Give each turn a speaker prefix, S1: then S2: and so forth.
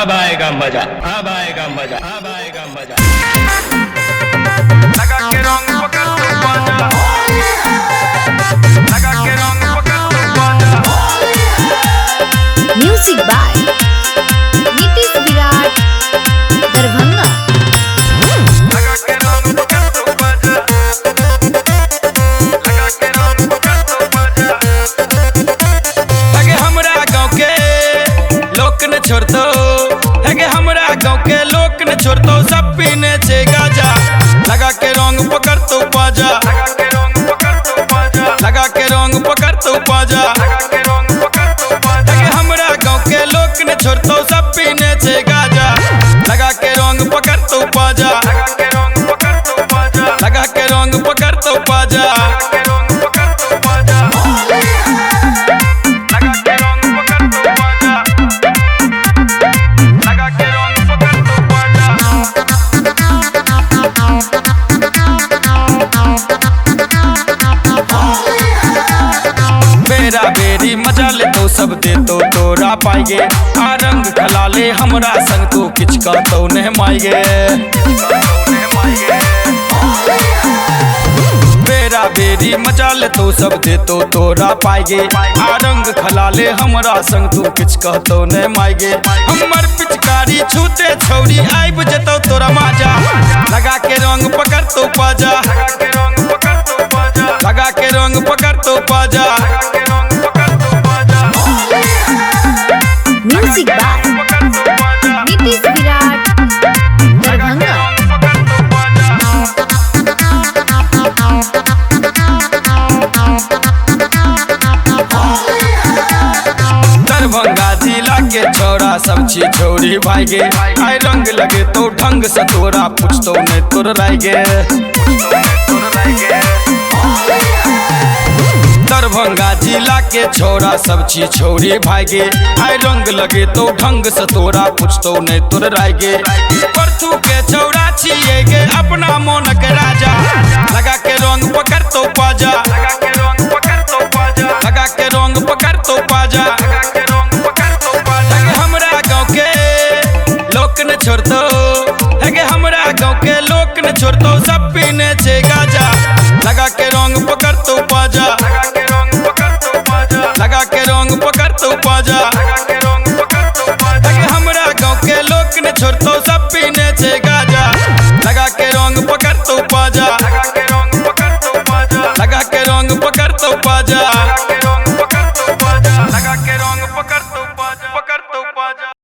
S1: अब आएगा मजा, अब आएगा मजा, अब आएगा मजा।
S2: लगा के रंग पकड़ तू बाजा, लगा के रंग पकड़ तू बाजा।
S3: म्यूजिक बाय नीतीश विराट दरभंगा।
S2: लगा के रंग पकड़ तू बाजा, लगा के रंग पकड़ तू बाजा। लगे हमरा गाँव के लोक न छोड़ दो, लगे हमरा गाँव के लोक न छोड़ दो, सब पीने छे गाजा। लगा के रंग पकड़ तू बाजा, लगा के रंग पकड़ तू बाजा, लगा के रंग पकड़ तू बाजा, लगा के रंग पकड़ तू बाजा। लगे हमरा गाँव के लोक न छोड़ दो, सब पीने छे गाजा। लगा के रंग पकड़ तू बाजा, लगा के रंग पकड़ तू बाजा, लगा के रंग पकड़ तू बाजा, लगा के रंग पकड़ तू बाजा, लगा के रंग पकड़ तू बाजा, लगा के रंग पकड़ तू बाजा। बेरा बेरी मजा ले तो सब दे तो तोरा पाएगे, आ रंग खला ले हमरा संग तो किच का तो नहीं माएगे। बेरा बेरी मजा ले तो सब दे तो तोरा पाएगे, आ रंग खला ले हमरा संग तो किच का तो नहीं माएगे। हमर पिचकारी छूते छौरी आइब जतो तोरा माजा। लगा के रंग पकड़ तो पाजा, लगा के रंग पकड़ तो पाजा, लगा के रंग पकड़ तो पाजा, लगा के रंग पकड़ तो पाजा।
S3: म्यूजिक बाय नीतीश विराट दरभंगा।
S2: दरभंगा जिला के छोरा सब छी छोरी भागे, आई रंग लगे तो ढंग से तोरा पूछ तो नहीं तोर रायगे। दरभंगा जिला के छोरा सब छी छोरी भागे, आई रंग लगे तो ढंग से तोरा पूछ तो नहीं तोर रायगे। परतू के छोरा छिए गे अपना मन के राजा। लगा के रंग पकड़ तो पाजा, लगा के रंग पकड़ तो पाजा, लगा के रंग पकड़ तो पाजा, लगा के रंग पकड़ तो पाजा। लगे हमरा गाँव के लोक न छोड़ दो, लगे हमरा गाँव के लोक न छोड़ दो, सब पीने छे गाजा। लगा के रंग पकड़ तो पाजा, लगा के रंग पकड़ तो पाजा, लगा के रंग पकड़ तो पाजा, लगा के रंग पकड़ तो पाजा। लगे हमरा गाँव के लोक न छोड़ दो,